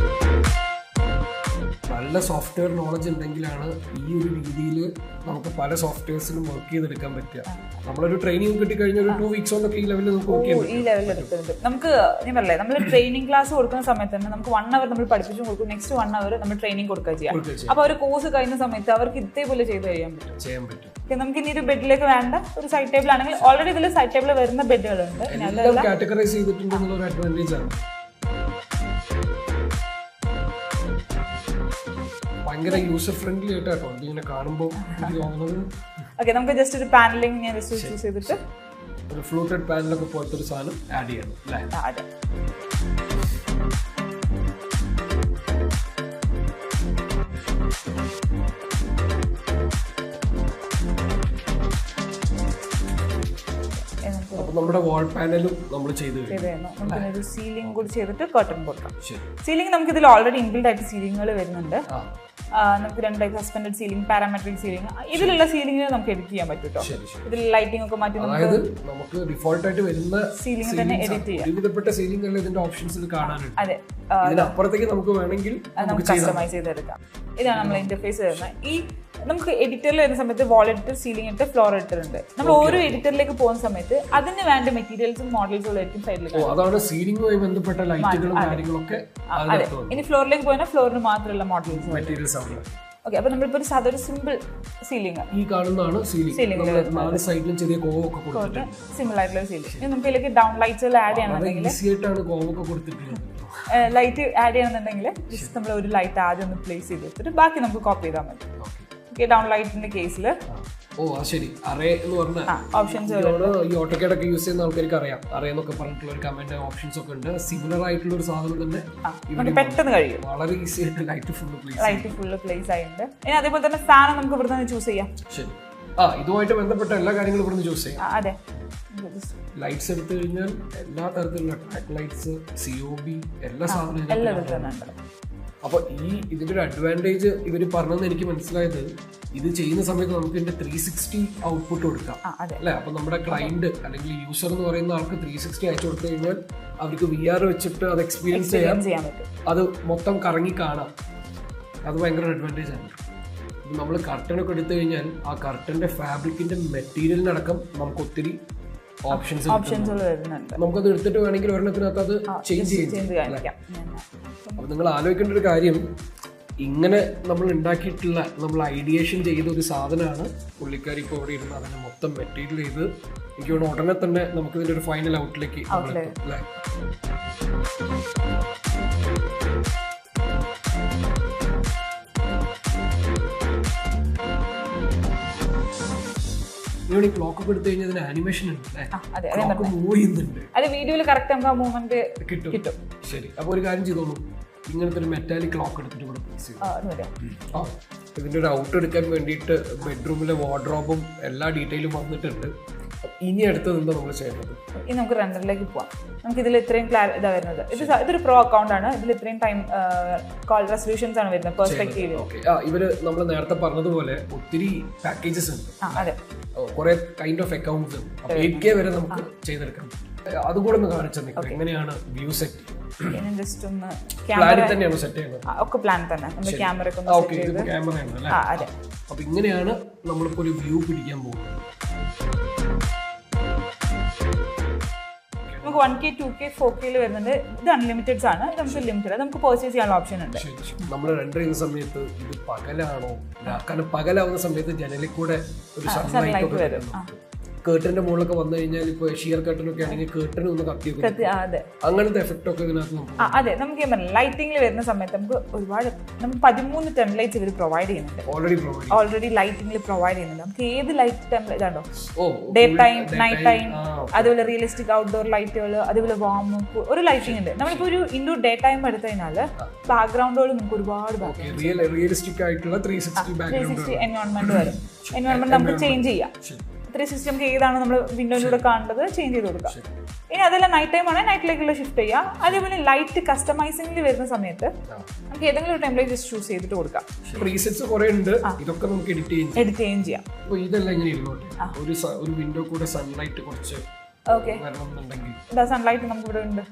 നല്ല സോഫ്റ്റ്വെയർ നോളജ് ഉണ്ടെങ്കിലാണ് ഈ ഒരു രീതിയിൽ നമുക്ക് പല സോഫ്റ്റ്വെയർസിലും വർക്ക് ചെയ്തെടുക്കാൻ പറ്റുക. നമ്മളൊരു ട്രെയിനിങ് കിട്ടിക്കഴിഞ്ഞാൽ ഒരു 2 weeks കൊണ്ടൊക്കെ ഈ ലെവലിൽ നമുക്ക് ഈ ലെവലിൽ എടുക്കുന്നുണ്ട്. നമുക്ക് ഞാൻ പറയല്ലേ, നമ്മൾ ട്രെയിനിങ് ക്ലാസ് കൊടുക്കുന്ന സമയത്ത് തന്നെ നമുക്ക് 1 hour നമ്മൾ പഠിപ്പിച്ചു കൊടുക്കും, നെക്സ്റ്റ് 1 hour നമ്മൾ ട്രെയിനിങ് കൊടുക്കുക ചെയ്യാം. അപ്പൊ ഒരു കോഴ്സ് കഴിയുന്ന സമയത്ത് അവർക്ക് ഇതേപോലെ ചെയ്യാൻ പറ്റും. നമുക്ക് ഇനി ഒരു ബെഡിലേക്ക് വേണ്ട ഒരു സൈഡ് ടേബിൾ ആണെങ്കിൽ ഓൾറെഡി ഇതിൽ സൈഡ് ടേബിൾ വരുന്ന ബെഡുകളുണ്ട്. കാറ്റഗറൈസ് ചെയ്തിട്ടുണ്ടെന്നുള്ള ഒരു അഡ്വാൻറ്റേജ് ആണ്. ഭയങ്കര യൂസർ ഫ്രണ്ട്ലി ആയിട്ടോ ഇതിങ്ങനെ കാണുമ്പോൾ എനിക്ക് തോന്നുന്നത്. ഓക്കെ, നമുക്ക് ജസ്റ്റ് ഒരു പാനലിംഗ് ഞാൻ ജസ്റ്റ് ചൂസ് ചെയ്തിട്ട് ഒരു ഫ്ലൂട്ടഡ് പാനലൊക്കെ പോലത്തെ ഒരു സാധനം ആഡ് ചെയ്യണം അല്ലേ. അതെ. അപ്പൊ നമ്മുടെ വാൾ പാനലും നമ്മൾ ചെയ്ത് നമുക്കൊരു സീലിംഗ് കൂടി ചെയ്തിട്ട് കർട്ടൻ കൊടുക്കാം. സീലിംഗ് നമുക്ക് ഇതിൽ ഓൾറെഡി ഇൻബിൽഡ് ആയിട്ട് സീലിംഗുകൾ വരുന്നുണ്ട്. നമുക്ക് 2 type suspended ceiling, parametric ceiling. ഇതിലുള്ള സീലിംഗിന് നമുക്ക് എഡിറ്റ് ചെയ്യാൻ പറ്റും കേട്ടോ. ഇതിൽ ലൈറ്റിംഗ് ഒക്കെ മാറ്റി നമുക്ക് ഡിഫോൾട്ട് ആയിട്ട് വരുന്ന സീലിംഗ് തന്നെ എഡിറ്റ് ചെയ്യാം. വിവിധപ്പെട്ട സീലിംഗുകൾ ഇതിന്റെ ഓപ്ഷൻസിൽ കാണാനുണ്ട്. അതെ, ഇതിനപ്പുറത്തേക്ക് നമുക്ക് വേണമെങ്കിൽ നമുക്ക് കസ്റ്റമൈസ് ചെയ്തെടുക്കാം. ഇതാണ് നമ്മൾ ഇന്റർഫേസ് വരുന്നത്. ഈ നമുക്ക് എഡിറ്ററിൽ വരുന്ന സമയത്ത് wall editor, ceiling editor, floor editor ഉണ്ട്. നമ്മൾ ഓരോ എഡിറ്ററിലേക്ക് പോകുന്ന സമയത്ത് അതിന് വേണ്ട മെറ്റീരിയൽസും മോഡൽസും ആയിരിക്കും സൈഡിൽ. അതാണ് സീലിംഗുമായി ബന്ധപ്പെട്ട ലൈറ്റുകളും കാര്യങ്ങളൊക്കെ. അതെ, ഇനി ഫ്ലോറിലേക്ക് പോയാൽ ഫ്ലോറിന് മാത്രമുള്ള മോഡൽസ് മെറ്റീരിയൽസ് ആണ്. ഓക്കെ, അപ്പൊ നമ്മളിപ്പോ ഒരു സിമ്പിൾ സീലിംഗ് ഈ കാണുന്നതാണ് സീലിംഗ്. 4 സൈഡിലും ചെറിയ കോവൊക്കെ കൊടുത്തിട്ട് സിമ്പിൾ ആയിട്ടുള്ള സീലിംഗ്. നമുക്ക് ഇതിലേക്ക് ഡൗൺ ലൈറ്റ്സ് ആഡ് ചെയ്യണമെന്നുണ്ടെങ്കിൽ ഈസി ആയിട്ടാണ് കോവൊക്കെ കൊടുത്തിട്ടുള്ളത്. ലൈറ്റ് ആഡ് ചെയ്യണമെന്നുണ്ടെങ്കിൽ ജസ്റ്റ് നമ്മൾ ഒരു ലൈറ്റ് ആദ്യം ഒന്ന് പ്ലേസ് ചെയ്തിട്ട് ബാക്കി നമുക്ക് കോപ്പി ചെയ്താൽ മതി. ഡൗൺ ലൈറ്റിന്റെ കേസിൽ ശരി, അറേ എന്ന് പറഞ്ഞ ഓപ്ഷൻസ് ഈ ഓട്ടോകാഡ് ഒക്കെ യൂസ് ചെയ്യുന്ന ആൾക്കാർക്ക് അറിയാം. അറേ എന്നൊക്കെ പറഞ്ഞിട്ടുള്ള ഒരു കമന്റ് ഓപ്ഷൻസ് ഒക്കെ ഉണ്ട്. സിമിലർ ആയിട്ടുള്ള ഒരു സാധനം തന്നെ പെട്ടെന്ന് കഴിയും. വളരെ ഈസി ആയിട്ട് ലൈറ്റ് ഫുള്ള് പ്ലേസ് ആയിട്ടുണ്ട്. ഇനി അതേപോലെ തന്നെ ഫാൻ നമുക്ക് ഇവിടെ നിന്ന് ചൂസ് ചെയ്യാം. ശരി, ഇതുമായിട്ട് ബന്ധപ്പെട്ട എല്ലാ കാര്യങ്ങളും ഇവിടെ നിന്ന് ചൂസ് ചെയ്യാം. അതെ, ലൈറ്റ്സ് എടുത്തു കഴിഞ്ഞാൽ എല്ലാ തരത്തിലുള്ള ട്രാക്ക് ലൈറ്റ്സ്, COB എല്ലാ സാധനവും. അപ്പൊ ഇതിന്റെ ഒരു അഡ്വാൻറ്റേജ് ഇവർ പറഞ്ഞതെന്ന് എനിക്ക് മനസ്സിലായത്, ഇത് ചെയ്യുന്ന സമയത്ത് നമുക്ക് ഇതിന്റെ 360 ഔട്ട്പുട്ട് കൊടുക്കാം അല്ലെ. അപ്പൊ നമ്മുടെ ക്ലയന്റ് അല്ലെങ്കിൽ യൂസർ എന്ന് പറയുന്ന ആൾക്ക് 360 അയച്ചു കൊടുത്തു കഴിഞ്ഞാൽ അവർക്ക് VR വെച്ചിട്ട് അത് എക്സ്പീരിയൻസ് ചെയ്യാൻ പറ്റും. അത് മൊത്തം കറങ്ങി കാണാം. അത് ഭയങ്കര അഡ്വാൻറ്റേജ് ആണ്. നമ്മൾ കർട്ടനൊക്കെ എടുത്തു കഴിഞ്ഞാൽ ആ കർട്ടന്റെ ഫാബ്രിക്കിന്റെ മെറ്റീരിയലിനടക്കം നമുക്ക് ഒത്തിരി ഓപ്ഷൻസ് വരുന്നുണ്ട്. നമുക്കത് എടുത്തിട്ട് വേണമെങ്കിൽ ഒരെണ്ണത്തിനകത്ത് അത് ചേഞ്ച് ചെയ്യാം. അപ്പൊ നിങ്ങൾ ആലോചിക്കേണ്ട ഒരു കാര്യം, ഇങ്ങനെ നമ്മൾ ഉണ്ടാക്കിയിട്ടുള്ള, നമ്മൾ ഐഡിയേഷൻ ചെയ്ത ഒരു സാധനമാണ് പുള്ളിക്കാരി ഇപ്പോൾ ഇവിടെ ഇരുന്ന് അതിനെ മൊത്തം മെറ്റീരിയൽ ചെയ്ത് എനിക്ക് തോന്നുന്നു ഉടനെ തന്നെ നമുക്ക് ഇതിന്റെ ഒരു ഫൈനൽ ഔട്ടിലേക്ക് അല്ലേ. ക്ലോക്ക് ഒക്കെ എടുത്തു കഴിഞ്ഞാൽ ആനിമേഷൻ ഉണ്ട്, മൂവ് ചെയ്യുന്നുണ്ട്. അത് വീഡിയോയിൽ കറക്റ്റ് നമുക്ക് ആ മൂവ്മെന്റ് കിട്ടും. ശരി, അപ്പൊ ഒരു കാര്യം ചെയ്തോളൂ, ഇങ്ങനത്തെ ഒരു മെറ്റാലിക് ക്ലോക്ക് എടുത്തിട്ട് കൂടെ പ്ലേസ് ചെയ്യും. ഇതിന്റെ ഒരു ഔട്ട് എടുക്കാൻ വേണ്ടിയിട്ട് ബെഡ്റൂമിലെ വാർഡ്രോബും എല്ലാ ഡീറ്റെയിലും വന്നിട്ടുണ്ട്. ഇനി അടുത്തത് എന്താ നമ്മൾ ചെയ്യുന്നത്? ഇനി നമുക്ക് റെൻഡറിലേക്ക് പോവാം. നമുക്ക് ഇതിൽ ഇത്രയും ഇതാ വരുന്നത്. ഇതൊരു പ്രോ അക്കൗണ്ട് ആണ്. ഇതിൽ ഇത്രയും ടൈം കോൾ റെസൊല്യൂഷൻസ് ആണ് വരുന്നത്, പെർസ്പെക്റ്റീവ്. ഇവര് നമ്മൾ നേരത്തെ പറഞ്ഞതുപോലെ ഒത്തിരി പാക്കേജസ് ഉണ്ട്, കുറെ കൈൻഡ് ഓഫ് അക്കൗണ്ട്സ് ഉണ്ട്. 8K വരെ നമുക്ക് ചെയ്തെടുക്കാം. അതുകൂടെ ഒന്ന് കാണിച്ചത് എങ്ങനെയാണ് വ്യൂ സെറ്റ് ജസ്റ്റ് ഒന്ന് പ്ലാനിൽ തന്നെയാണ് സെറ്റ് ചെയ്യുന്നത്. ഒക്കെ പ്ലാൻ തന്നെ നമ്മൾ ക്യാമറ ക്യാമറയാണ് അല്ലേ. അപ്പൊ ഇങ്ങനെയാണ് നമ്മളിപ്പോ ഒരു വ്യൂ പിടിക്കാൻ പോകുന്നത്. നമുക്ക് 1K 2K 4K വരുന്നുണ്ട്. ഇത് അൺലിമിറ്റഡ് ആണ്, ഇത് നമുക്ക് ലിമിറ്റഡ്, നമുക്ക് പർച്ചേസ് ചെയ്യാനുള്ള ഓപ്ഷൻ ഉണ്ട്. നമ്മൾ റെൻഡർ ചെയ്യുന്ന സമയത്ത് ഇത് പകലാണോ? കാരണം പകലാവുന്ന സമയത്ത് ജനലിൽ കൂടെ ഒരു സൺലൈറ്റ് ഒക്കെ വരും. കേർട്ടന്റെ മുകളിലൊക്കെ വന്നു കഴിഞ്ഞാൽ ഇപ്പൊ ഷിയർ കർട്ടനൊക്കെ ആണെങ്കിൽ കേർട്ടൻ ഒന്ന് കത്തി അങ്ങനത്തെ എഫക്റ്റ് ഒക്കെ ഇതിനകത്ത്. അതെ, നമുക്ക് ലൈറ്റിംഗിൽ വരുന്ന സമയത്ത് നമുക്ക് ഒരുപാട് നമുക്ക് 13 ടെംപ്ലേറ്റ്സ് ഇവർ പ്രൊവൈഡ് ചെയ്യുന്നുണ്ട്. ഓൾറെഡി ലൈറ്റിംഗിൽ പ്രൊവൈഡ് ചെയ്യുന്നുണ്ട്. നമുക്ക് ഏത് ലൈറ്റ് ടെംപ്ലേറ്റ് ആണോ, ഡേ ടൈം, നൈറ്റ് ടൈം, അതുപോലെ റിയലിസ്റ്റിക് ഔട്ട്ഡോർ ലൈറ്റുകൾ, അതുപോലെ വാം ഒരു ലൈറ്റിംഗ് ഉണ്ട്. നമ്മളിപ്പോ ഒരു ഇൻഡോർ ഡേ ടൈം എടുത്തു കഴിഞ്ഞാൽ ബാക്ക്ഗ്രൗണ്ടുകൾ നമുക്ക് ഒരുപാട് റിയലിസ്റ്റിക് ആയിട്ടുള്ള 360 എൻവയോൺമെന്റ് വരും. എൻവയോൺമെന്റ് നമുക്ക് ചേഞ്ച് ചെയ്യാം. 360 നമുക്ക് ഏതാണ് നമ്മൾ വിൻഡോയിലൂടെ കാണുന്നത് ചേഞ്ച് ചെയ്ത് കൊടുക്കാം. ഇനി അതെല്ലാം നൈറ്റ് ടൈം ആണെങ്കിൽ നൈറ്റിലേക്കുള്ള ഷിഫ്റ്റ് ചെയ്യാം. അതേപോലെ ലൈറ്റ് കസ്റ്റമൈസിംഗിൽ വരുന്ന സമയത്ത് നമുക്ക് ഏതെങ്കിലും ഒരു ടെംപ്ലേറ്റ് ജസ്റ്റ് ചൂസ് ചെയ്തിട്ട് കൊടുക്കാം. പ്രീസെറ്റ്സ് കുറേ ഉണ്ട്, ഇതൊക്കെ നമുക്ക് എഡിറ്റ് ചെയ്യാം. അപ്പോൾ ഇതെല്ലാം ഇങ്ങനെ ഇരുന്നോട്ടെ. ഒരു വിൻഡോ കൂടെ സൺലൈറ്റ് കുറച്ച് ഓക്കെ, സൺലൈറ്റ് നമുക്ക് ഇവിടെ ഉണ്ട്.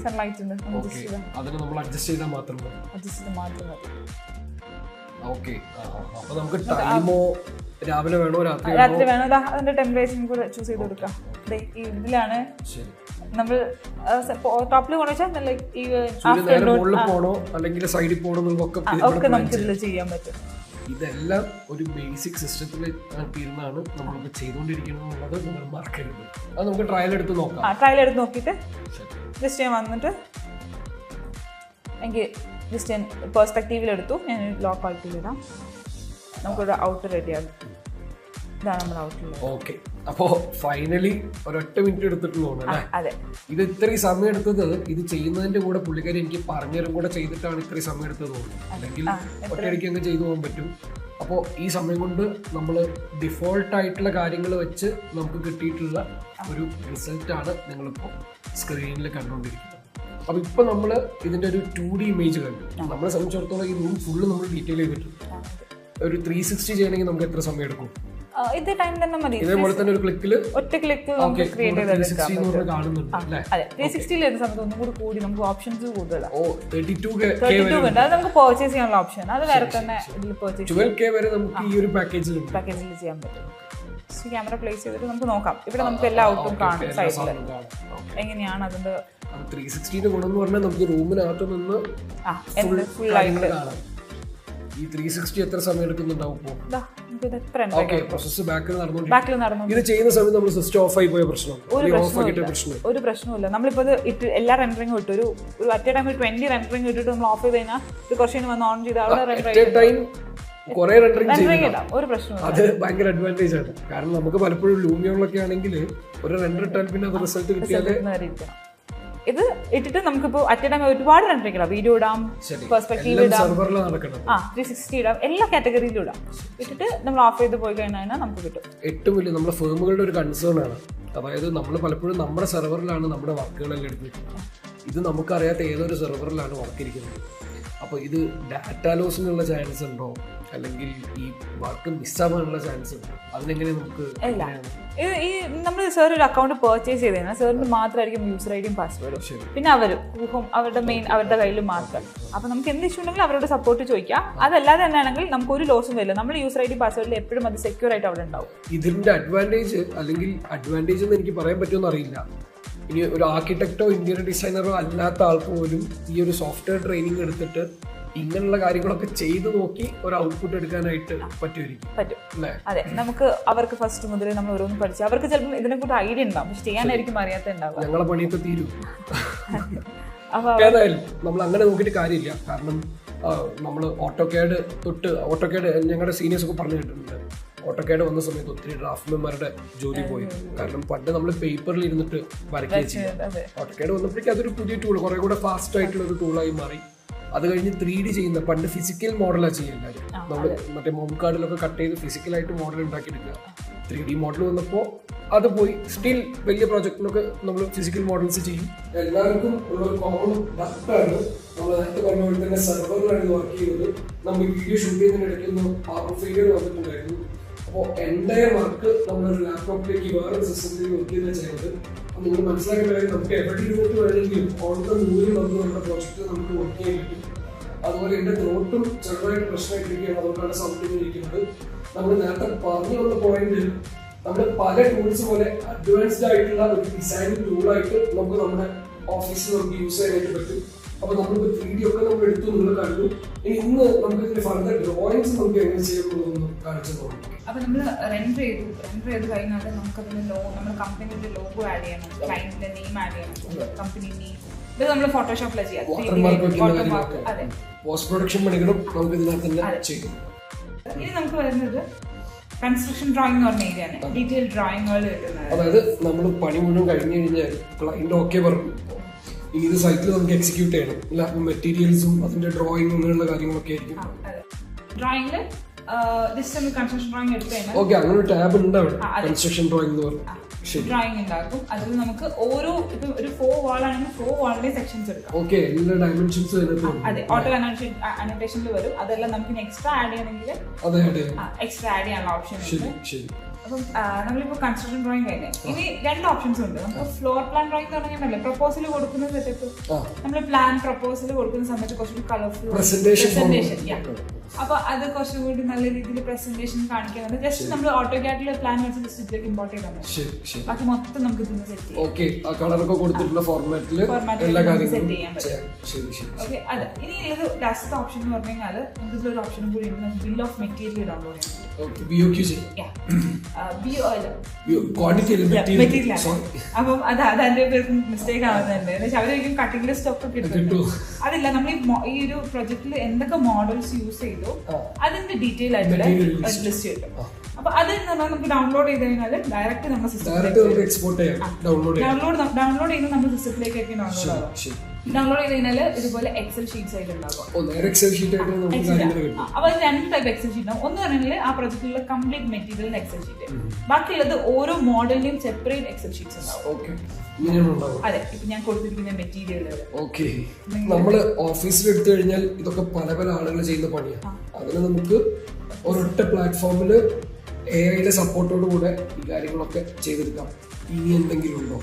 സൺലൈറ്റ് ഉണ്ട്, അതിന് നമ്മൾ അഡ്ജസ്റ്റ് ചെയ്താൽ മാത്രം മതി. ഓക്കെ, അപ്പോൾ നമുക്ക് ടൈമോ രാവിലെ വേണോ രാത്രി വേണോ അതിന്റെ ടെമ്പറേച്ചർ കൂടെ ചൂസ് ചെയ്ത് കൊടുക്കാം. ഇതിലാണ് നമ്മൾ ടോപ്പിൽ കൊണ്ടുവച്ചാൽ പോണോ അല്ലെങ്കിൽ സൈഡിൽ പോണോ ഒക്കെ നമുക്ക് ഇതിൽ ചെയ്യാൻ പറ്റും. ഇതെല്ലാം ഒരു ബേസിക് സിസ്റ്റത്തിൽ തീരുന്നതാണ് നമ്മളിപ്പോൾ ചെയ്തുകൊണ്ടിരിക്കുന്നത് എന്നുള്ളത് നിങ്ങൾ മറക്കരുത്. അത് നമുക്ക് ട്രയൽ എടുത്ത് നോക്കാം. ട്രയൽ എടുത്ത് നോക്കിയിട്ട് ജസ്റ്റ് ഞാൻ വന്നിട്ട് എനിക്ക് ജസ്റ്റ് ഞാൻ പെർസ്പെക്റ്റീവിൽ എടുത്തു. ഞാൻ ലോ ക്വാളിറ്റിയിൽ ഇടാം. നമുക്കൊരു ഔട്ട് റെഡിയാകും. ഇതാണ് നമ്മുടെ ഔട്ട്. ഓക്കെ, അപ്പോൾ ഫൈനലി ഒരൊറ്റ മിനിറ്റ് എടുത്തിട്ടുള്ളൂ അല്ലേ? അതെ. ഇത് ഇത്രയും സമയം എടുത്തത് ഇത് ചെയ്യുന്നതിന്റെ കൂടെ പുള്ളിക്കാരി എനിക്ക് പറഞ്ഞുതരും കൂടെ ചെയ്തിട്ടാണ് ഇത്രയും സമയം എടുത്തത് തോന്നുന്നു. അല്ലെങ്കിൽ ഒറ്റയടിക്ക് അങ്ങ് ചെയ്തു പോകാൻ പറ്റും. അപ്പോൾ ഈ സമയം കൊണ്ട് നമ്മൾ ഡിഫോൾട്ട് ആയിട്ടുള്ള കാര്യങ്ങൾ വെച്ച് നമുക്ക് കിട്ടിയിട്ടുള്ള ഒരു റിസൾട്ടാണ് നിങ്ങളിപ്പോൾ സ്ക്രീനിൽ കണ്ടുകൊണ്ടിരിക്കുന്നത്. അപ്പോൾ ഇപ്പോൾ നമ്മൾ ഇതിൻ്റെ ഒരു 2D ഇമേജ് കണ്ടു. നമ്മളെ സംബന്ധിച്ചിടത്തോളം ഈ റൂം ഫുള്ള് നമ്മൾ ഡീറ്റെയിൽ ചെയ്തിട്ടുണ്ട്. ഒരു 360 ചെയ്യണമെങ്കിൽ നമുക്ക് എത്ര സമയം എടുക്കും? ഇതേ ടൈം തന്നെ മതി. ഇതേപോലെ തന്നെ ഒരു ക്ലിക്കിൽ ഒറ്റ ക്ലിക്ക് നമുക്ക് ക്രിയേറ്റ് ചെയ്തെടുക്കാം. കാണുന്നുണ്ട് അല്ലേ? അതെ, 360 വരുന്ന സമയത്ത് ഒന്നും കൂടി കൂടി നമുക്ക് ഓപ്ഷൻസ് കൂടുതലാണ്. 32K ഉണ്ട്. അത് നമുക്ക് പർച്ചേസ് ചെയ്യാനുള്ള ഓപ്ഷൻ, അത് വേറെ തന്നെ ഇതിൽ പർച്ചേസ് 12K വരെ നമുക്ക് ഈ ഒരു പാക്കേജിൽ ചെയ്യാൻ പറ്റും. ക്യാമറ പ്ലേസ് ചെയ്തിട്ട് നമുക്ക് നോക്കാം. ഇവിടെ നമുക്ക് എല്ലാ ഔട്ടും കാണും. സൈഡിൽ എങ്ങനെയാണ് അതിന്റെ 360 ഗുണം എന്ന് പറഞ്ഞാൽ നമുക്ക് റൂമിനകത്ത് നിന്ന് ഫുൾ ആയിട്ട് കാണാം. ഈ 360 എത്ര സമയം എടുക്കുന്നുണ്ടാവും? പ്രോസസ് ബാക്കിൽ നടന്നു. ഇത് ചെയ്യുന്ന സമയത്ത് നമ്മൾ സിസ്റ്റം ഓഫ് ആയി പോയ പ്രശ്നം ഒരു പ്രശ്നമില്ല. നമ്മളിപ്പോ ഇത് എല്ലാ റെൻഡറിംഗും ഇട്ടു ഒരു അറ്റ് ടൈം 20 റെൻഡറിംഗ് ഇട്ടിട്ട് നമ്മൾ ഓഫ് ചെയ്ത് കഴിഞ്ഞാൽ ഇത് കുറച്ച് വന്ന് ഓൺ ചെയ്ത് അവിടെ ഒരു പ്രശ്നമില്ല. അത് ഭയങ്കര അഡ്വാൻറ്റേജ് ആണ്. കാരണം നമുക്ക് പലപ്പോഴും ലൂമിയോളൊക്കെ ആണെങ്കിൽ ഒരു റെൻഡർ ഇട്ടാൽ പിന്നെ അത് റിസൾട്ട് കിട്ടിയാൽ ഇത് ഇട്ടിട്ട് നമുക്കിപ്പോ അറ്റ് ടൈം ഒരുപാട് റെൻഡറിംഗ് ഇടാം. വീഡിയോ ഇടാം, പെർസ്പെക്റ്റീവ് ഇടാം, 360 ഇടാം, എല്ലാ കാറ്റഗറിയിലും ഇടാം. ഇട്ടിട്ട് നമ്മൾ ഓഫ് ചെയ്ത് പോയി കഴിഞ്ഞാൽ നമുക്ക് കിട്ടും. ഏറ്റവും വലിയ നമ്മുടെ ഫേമുകളുടെ ഒരു കൺസേൺ ആണ്. അതായത് നമ്മൾ പലപ്പോഴും നമ്മുടെ സെർവറിലാണ് നമ്മുടെ വർക്കുകളെല്ലാം എടുത്തിരിക്കുന്നത്. ഇത് നമുക്കറിയാത്ത ഏതൊരു സെർവറിലാണ് വർക്ക് ഇരിക്കുന്നത്. അപ്പോൾ ഇത് ഡാറ്റ ലോസിനുള്ള ചാൻസ് ഉണ്ടോ, അല്ലെങ്കിൽ ഈ വർക്ക് മിസ്സാവാനുള്ള ചാൻസ് ഉണ്ടോ? അതിനെങ്ങനെ നമുക്ക് ഈ നമ്മൾ സാർ ഒരു അക്കൗണ്ട് പർച്ചേസ് ചെയ്ത് കഴിഞ്ഞാൽ സാറിന് മാത്രമായിരിക്കും യൂസർ ഐഡിയും പാസ്വേഡും. പിന്നെ അവരുടെ കയ്യിൽ മാത്രം. അപ്പോൾ നമുക്ക് എന്ത് ഇഷ്യൂ ഉണ്ടെങ്കിലും അവരോട് സപ്പോർട്ട് ചോദിക്കാം. അതല്ലാതെ തന്നെയാണെങ്കിൽ നമുക്ക് ഒരു ലോസും വരില്ല. നമ്മുടെ യൂസർ ഐഡി പാസ്വേഡിൽ എപ്പോഴും അത് സെക്യൂർ ആയിട്ട് അവിടെ ഉണ്ടാവും. ഇതിന്റെ അഡ്വാൻറ്റേജ് എന്ന് എനിക്ക് പറയാൻ പറ്റുമെന്ന് അറിയില്ല. ഇനി ഒരു ആർക്കിടെക്റ്റോ ഇന്റീരിയർ ഡിസൈനറോ അല്ലാത്ത ആൾക്ക് പോലും ഈ ഒരു സോഫ്റ്റ്വെയർ ട്രെയിനിങ് എടുത്തിട്ട് ഇങ്ങനെയുള്ള കാര്യങ്ങളൊക്കെ ചെയ്തു നോക്കി ഒരു ഔട്ട്പുട്ട് എടുക്കാനായിട്ട് പറ്റും. അതെ, നമുക്ക് അവർക്ക് ഫസ്റ്റ് മുതലേ നമ്മൾ ഓരോന്ന് പഠിച്ചു. അവർക്ക് ചിലപ്പോൾ ഇതിനെ കൂടെ ഐഡിയ ഉണ്ടാവും, പക്ഷെ ചെയ്യാനായിരിക്കും അറിയാത്ത ഉണ്ടാവും. ഞങ്ങളെ പണിയൊക്കെ തീരും. ഏതായാലും നമ്മൾ അങ്ങനെ നോക്കിയിട്ട് കാര്യമില്ല. കാരണം നമ്മൾ ഓട്ടോകാഡ് ഞങ്ങളുടെ സീനിയേഴ്സ് ഒക്കെ പറഞ്ഞു കേട്ടിട്ടുണ്ട്. ഓട്ടോകാഡ് വന്ന സമയത്ത് ഒത്തിരി ഡ്രാഫ്റ്റ്മാൻമാരുടെ ജോലി പോയി. കാരണം പണ്ട് നമ്മൾ പേപ്പറിൽ ഇരുന്നിട്ട് വരയ്ക്കുക ചെയ്യാം. ഓട്ടോകാഡ് വന്നപ്പോഴേക്കും അതൊരു പുതിയ ടൂൾ, കുറെ കൂടെ ഫാസ്റ്റ് ആയിട്ടുള്ള ഒരു ടൂളായി മാറി. അത് കഴിഞ്ഞ് 3D ചെയ്യുന്ന, പണ്ട് ഫിസിക്കൽ മോഡലാണ് ചെയ്യുക എല്ലാവരും. നമ്മൾ മറ്റേ മോം കാർഡിലൊക്കെ കട്ട് ചെയ്ത് ഫിസിക്കലായിട്ട് മോഡൽ ഉണ്ടാക്കിയെടുക്കുക. 3D മോഡൽ വന്നപ്പോൾ അത് പോയി. സ്റ്റിൽ വലിയ പ്രോജക്റ്റിനൊക്കെ നമ്മൾ ഫിസിക്കൽ മോഡൽസ് ചെയ്യും. എല്ലാവർക്കും ഉള്ളൊരു കോമൺ ഡാറ്റാണ്. നമ്മൾ നേരത്തെ പറഞ്ഞ പോലെ തന്നെ സെർവറിലാണ് വർക്ക് ചെയ്യുന്നത്. നമ്മൾ വീഡിയോ ഷൂട്ട് ചെയ്യുന്നതിനിടയ്ക്കൊന്ന് പവർ ഫെയിലിയർ വന്നിട്ടുണ്ടായിരുന്നു. അപ്പോൾ എൻ്റയർ വർക്ക് നമ്മളൊരു ലാപ്ടോപ്പിലേക്ക് വേറൊരു സിസ്റ്റത്തിലേക്ക് വർക്ക് ചെയ്താൽ ചെയ്യുന്നത്. അപ്പോൾ നിങ്ങൾ മനസ്സിലാക്കേണ്ട കാര്യം, നമുക്ക് എവിടെ ഇരുന്നിട്ട് വേണമെങ്കിലും ഓൺ ദ മൂവിൽ നമുക്ക് നമ്മുടെ പ്രോജക്റ്റ് നമുക്ക് വർക്ക് ചെയ്യാൻ പറ്റും. അതുപോലെ എൻ്റെ ത്രോട്ടും ചെറുതായിട്ട് പ്രശ്നമായിട്ടിരിക്കുകയാണ്. അതുകൊണ്ടാണ് സൗണ്ടിങ് ഇരിക്കുന്നത്. നമ്മൾ നേരത്തെ പറഞ്ഞു വന്ന പോയിന്റ്, നമ്മുടെ പല ടൂൾസ് പോലെ അഡ്വാൻസ്ഡ് ആയിട്ടുള്ള ഒരു ഡിസൈൻ ടൂളായിട്ട് നമുക്ക് നമ്മുടെ ഓഫീസിൽ നമുക്ക് യൂസ് ചെയ്യാനായിട്ട് പറ്റും. അപ്പൊ നമ്മളിപ്പോ 3D ഒക്കെ നമ്മൾ എടുത്തു, നിങ്ങൾ കണ്ടു. ഇന്ന് നമുക്ക് ഇതിന്റെ ഫർദർ ഡ്രോയിങ്സ് നമുക്ക് എങ്ങനെ ചെയ്യുന്നതെന്ന് കാണിച്ചു നോക്കാം. അപ്പൊ നമ്മൾ റെൻഡർ ചെയ്ത് കഴിഞ്ഞാൽ നമുക്ക് അതിന് നമ്മുടെ കമ്പനിയുടെ ലോഗോ ആഡ് ചെയ്യണം, ക്ലയന്റിന്റെ നെയിം ആഡ് ചെയ്യണം, കമ്പനി നെയിം. ഇത് നമ്മൾ ഫോട്ടോഷോപ്പിലാണ് ചെയ്യാം. അതെ, പോസ്റ്റ് പ്രൊഡക്ഷൻ പണികളും നമുക്ക് ഇതിനകത്ത് തന്നെ ചെയ്യും. ഇനി നമുക്ക് വരുന്നത് കൺസ്ട്രക്ഷൻ ഡ്രോയിങ് എന്ന് പറഞ്ഞ ഏരിയയാണ്. ഡീറ്റെയിൽ ഡ്രോയിങ്ങുകൾ കിട്ടുന്നത്. അതായത് നമ്മൾ പണി മുഴുവൻ കഴിഞ്ഞു കഴിഞ്ഞാൽ ക്ലയന്റ് ഓക്കെ പറഞ്ഞു, ഇനി ഇത് സൈറ്റിൽ നമുക്ക് എക്സിക്യൂട്ട് ചെയ്യണം. അല്ല, മെറ്റീരിയൽസും അതിന്റെ ഡ്രോയിങ്ങും അങ്ങനെയുള്ള കാര്യങ്ങളൊക്കെ ആയിരിക്കും. ഡ്രോയിങ്ങില് ജസ്റ്റ് നമ്മൾ കൺസ്ട്രക്ഷൻ ഡ്രോയിങ് എടുത്തു കഴിഞ്ഞാൽ ഓക്കെ, അങ്ങനെ ഒരു ടാബ് ഉണ്ട് അവിടെ, കൺസ്ട്രക്ഷൻ ഡ്രോയിങ് എന്ന് പറഞ്ഞു. ഡ്രോയിങ് ഉണ്ടാക്കും. അതിൽ നമുക്ക് ഓരോ ഇപ്പൊ ഒരു 4 വാൾ ആണെങ്കിൽ 4 വാളിന്റെ സെക്ഷൻസ് എടുക്കാം. ഓക്കെ, എല്ലാ ഡയമെൻഷൻസും അതെ, ഓട്ടോ അനോട്ടേഷനിൽ വരും. അതെല്ലാം നമുക്ക് എക്സ്ട്രാ ആഡ് ചെയ്യണമെങ്കിൽ എക്സ്ട്രാ ആഡ് ചെയ്യാനുള്ള ഓപ്ഷൻ ഉണ്ട്. അപ്പം നമ്മളിപ്പോ കൺസ്ട്രക്ഷൻ ഡ്രോയിങ് കഴിഞ്ഞു. ഇനി 2 ഓപ്ഷൻസ് ഉണ്ട്. നമുക്ക് ഫ്ലോർ പ്ലാൻ ഡ്രോയിങ് എന്ന് പറഞ്ഞാൽ പ്രപ്പോസൽ കൊടുക്കുന്ന സെറ്റപ്പ്, നമ്മൾ പ്ലാൻ പ്രപ്പോസൽ കൊടുക്കുന്ന സമയത്ത് കുറച്ചുകൂടി കളർഫുൾ പ്രസന്റേഷൻ. അപ്പൊ അത് കുറച്ചുകൂടി നല്ല രീതിയിൽ പ്രസന്റേഷൻ കാണിക്കുന്നത്. ജസ്റ്റ് നമ്മൾ ഓട്ടോക്യാഡിൽ പ്ലാൻ വെച്ച് ജസ്റ്റ് ഇതിലേക്ക് ഇമ്പോർട്ട് ചെയ്താൽ മതി. ബാക്കി മൊത്തം നമുക്ക് ഇതിന് സെറ്റ് ചെയ്യാം. ഓക്കെ, ആ കളറൊക്കെ കൊടുത്തിട്ടുള്ള ഫോർമാറ്റിൽ എല്ലാ കാര്യങ്ങളും സെറ്റ് ചെയ്യാൻ പറ്റും. ഓക്കെ, അതെ. ഇനി ഇത് ലാസ്റ്റ് ഓപ്ഷൻ എന്ന് പറഞ്ഞു കഴിഞ്ഞാൽ നമുക്ക് ഇതിലൊരു ഓപ്ഷനും കൂടി ഉണ്ട്. ബിൽ ഓഫ് മെറ്റീരിയൽ ഡൗൺലോഡ് ചെയ്യാം. അപ്പം അതെന്റെ പേർക്ക് മിസ്റ്റേക്ക് ആവുന്നുണ്ട്. അവരൊരിക്കും കട്ടിംഗ് ലിസ്റ്റ് ഒക്കെ കിട്ടും. അതില്ല, നമ്മൾ ഈ ഒരു പ്രൊജക്ടിൽ എന്തൊക്കെ മോഡൽസ് യൂസ് ചെയ്തു അതിന്റെ ഡീറ്റെയിൽ ആയിട്ടുള്ള ലിസ്റ്റ് കിട്ടും. അപ്പൊ അത് നമുക്ക് ഡൗൺലോഡ് ചെയ്ത് കഴിഞ്ഞാൽ ഡയറക്റ്റ് നമ്മുടെ സിസ്റ്റത്തിലേക്ക് ഡൗൺലോഡ് ചെയ്യുന്നത് നമ്മുടെ സിസ്റ്റത്തിലേക്കൊക്കെ ഡൗൺലോഡ് ആവാം. ഡൗൺലോഡ് ചെയ്ത് കഴിഞ്ഞാൽ ഇതുപോലെ എക്സൽ ഷീറ്റ്സ് ആയിട്ട് ഉണ്ടാകും. അപ്പൊ 2 ടൈപ്പ് എക്സൽ ഷീറ്റ് ഉണ്ടാവും. ഒന്ന് പറഞ്ഞാൽ ആ പ്രൊജക്റ്റിലുള്ള കംപ്ലീറ്റ് മെറ്റീരിയൽ എക്സൽ ഷീറ്റ്, ബാക്കിയുള്ളത് ഓരോ മോഡലിന്റെയും സെപ്പറേറ്റ് എക്സൽ ഷീറ്റ്സ് ഉണ്ടാവും. അതെ, ഇപ്പൊ ഞാൻ കൊടുത്തിരിക്കുന്ന മെറ്റീരിയലുകൾ. ഓക്കെ, നമ്മള് ഓഫീസിൽ എടുത്തു കഴിഞ്ഞാൽ ഇതൊക്കെ പല പല ആളുകൾ ചെയ്യുന്ന പണിയാണ്. അതിന് നമുക്ക് ഒരൊറ്റ പ്ലാറ്റ്ഫോമില് AI സപ്പോർട്ടോട് കൂടെ ഈ കാര്യങ്ങളൊക്കെ ചെയ്തെടുക്കാം. ഇനി എന്തെങ്കിലും ഉണ്ടോ?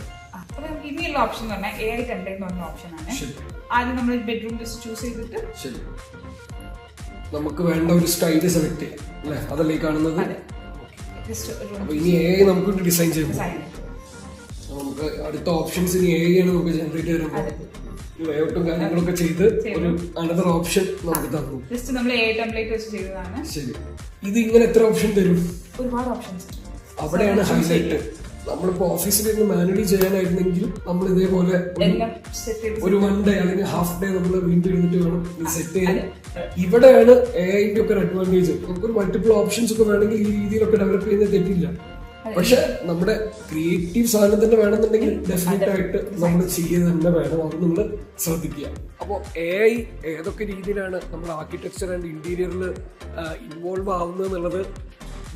ഇനിയുള്ള ഓപ്ഷൻ എന്ന് പറഞ്ഞാൽ AI ടെംപ്ലേറ്റ് എന്ന് പറഞ്ഞ ഓപ്ഷനാണ്. ആദ്യം നമ്മൾ ബെഡ്റൂം ലിസ്റ്റ് ചൂസ് ചെയ്തിട്ട് നമുക്ക് വേണ്ട ഒരു സ്റ്റൈല് സെലക്ട് ചെയ്യാം അല്ലേ? അതല്ലേ കാണുന്നത്. അപ്പൊ ഇനി AI നമുക്ക് ഡിസൈൻ ചെയ്യുമ്പോൾ നമുക്ക് അടുത്ത ഓപ്ഷൻസ് ഇനി AI ആണ് നമുക്ക് ജനറേറ്റ് ചെയ്യുമ്പോൾ ലേഔട്ടും കാര്യങ്ങളൊക്കെ ചെയ്ത് ഒരു അനദർ ഓപ്ഷൻ നമുക്ക് തന്നു. ജസ്റ്റ് നമ്മൾ AI ടെംപ്ലേറ്റ് വെച്ച് ചെയ്തതാണ്. ശരി, ഇത് ഇങ്ങനെ എത്ര ഓപ്ഷൻ തരും? ഒരുപാട് ഓപ്ഷൻസ്. അവിടെയാണ് ഹൈലൈറ്റ്. നമ്മളിപ്പോ ഓഫീസിലിരുന്ന് മാനുവലി ചെയ്യാനായിരുന്നെങ്കിൽ നമ്മൾ ഇതേപോലെ ഒരു 1 ഡേ അല്ലെങ്കിൽ ഹാഫ് ഡേ നമ്മൾ വീണ്ടും ഇരുന്നിട്ട് വേണം സെറ്റ് ചെയ്യാൻ. ഇവിടെയാണ് AI-ന്റെ ഒക്കെ ഒരു അഡ്വാൻറ്റേജ്. നമുക്കൊരു മൾട്ടിപ്പിൾ ഓപ്ഷൻസ് ഒക്കെ വേണമെങ്കിൽ ഈ രീതിയിലൊക്കെ ഡെവലപ്പ് ചെയ്യുന്നത് തെറ്റില്ല. പക്ഷെ നമ്മുടെ ക്രിയേറ്റീവ് സാധനം തന്നെ വേണമെന്നുണ്ടെങ്കിൽ ഡെഫിനറ്റ് ആയിട്ട് നമ്മൾ ചെയ്യുന്നത് തന്നെ വേണം. അത് നിങ്ങൾ ശ്രദ്ധിക്കുക. അപ്പോൾ AI ഏതൊക്കെ രീതിയിലാണ് നമ്മൾ ആർക്കിടെക്ചർ ആൻഡ് ഇന്റീരിയറിൽ ഇൻവോൾവ് ആവുന്നത് എന്നുള്ളത്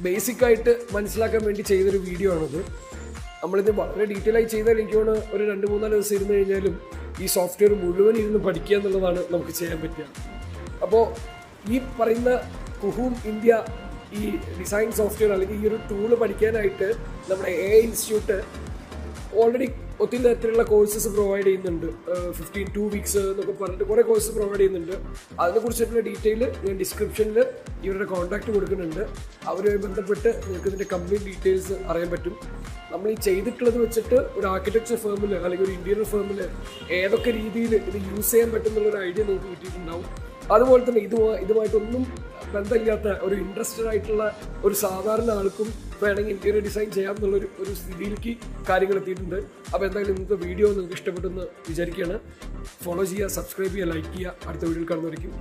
ബേസിക് ആയിട്ട് മനസ്സിലാക്കാൻ വേണ്ടി ചെയ്തൊരു വീഡിയോ ആണിത്. നമ്മളിത് വളരെ ഡീറ്റെയിൽ ആയി ചെയ്താൽ എനിക്ക് തോന്നുന്നു ഒരു 2-3 ദിവസം ഇരുന്ന് കഴിഞ്ഞാലും ഈ സോഫ്റ്റ്വെയർ മുഴുവൻ ഇരുന്ന് പഠിക്കുക എന്നുള്ളതാണ് നമുക്ക് ചെയ്യാൻ പറ്റുക. അപ്പോൾ ഈ പറയുന്ന കുഹൂം ഇന്ത്യ ഈ ഡിസൈൻ സോഫ്റ്റ്വെയർ അല്ലെങ്കിൽ ഈ ഒരു ടൂള് പഠിക്കാനായിട്ട് നമ്മുടെ AI ഇൻസ്റ്റിറ്റ്യൂട്ട് ഓൾറെഡി ഒത്തിരി തരത്തിലുള്ള കോഴ്സസ് പ്രൊവൈഡ് ചെയ്യുന്നുണ്ട്. 2 വീക്സ് എന്നൊക്കെ പറഞ്ഞിട്ട് കുറേ കോഴ്സ് പ്രൊവൈഡ് ചെയ്യുന്നുണ്ട്. അതിനെക്കുറിച്ചിട്ടുള്ള ഡീറ്റെയിൽ ഞാൻ ഡിസ്ക്രിപ്ഷനിൽ ഇവരുടെ കോൺടാക്ട് കൊടുക്കുന്നുണ്ട്. അവരുമായി ബന്ധപ്പെട്ട് നിങ്ങൾക്ക് ഇതിൻ്റെ കംപ്ലീറ്റ് ഡീറ്റെയിൽസ് അറിയാൻ പറ്റും. നമ്മൾ ഈ ചെയ്തിട്ടുള്ളത് വെച്ചിട്ട് ഒരു ആർക്കിടെക്ചർ ഫേമിൽ അല്ലെങ്കിൽ ഒരു ഇന്റീരിയർ ഫേമിൽ ഏതൊക്കെ രീതിയിൽ ഇത് യൂസ് ചെയ്യാൻ പറ്റും എന്നുള്ളൊരു ഐഡിയ നിങ്ങൾക്ക് കിട്ടിയിട്ടുണ്ടാവും. അതുപോലെ തന്നെ ഇതുമായിട്ടൊന്നും ബന്ധമില്ലാത്ത ഒരു ഇൻട്രസ്റ്റഡ് ആയിട്ടുള്ള ഒരു സാധാരണ ആൾക്കും വേണമെങ്കിൽ ഇന്റീരിയർ ഡിസൈൻ ചെയ്യാം എന്നുള്ളൊരു സ്ഥിതിയിലേക്ക് കാര്യങ്ങൾ എത്തിയിട്ടുണ്ട്. അപ്പോൾ എന്തായാലും ഇന്നത്തെ വീഡിയോ നിങ്ങൾക്ക് ഇഷ്ടപ്പെട്ടെന്ന് വിചാരിക്കുകയാണ്. ഫോളോ ചെയ്യുക, സബ്സ്ക്രൈബ് ചെയ്യുക, ലൈക്ക് ചെയ്യുക. അടുത്ത വീഡിയോയിൽ കാണുന്നതായിരിക്കും.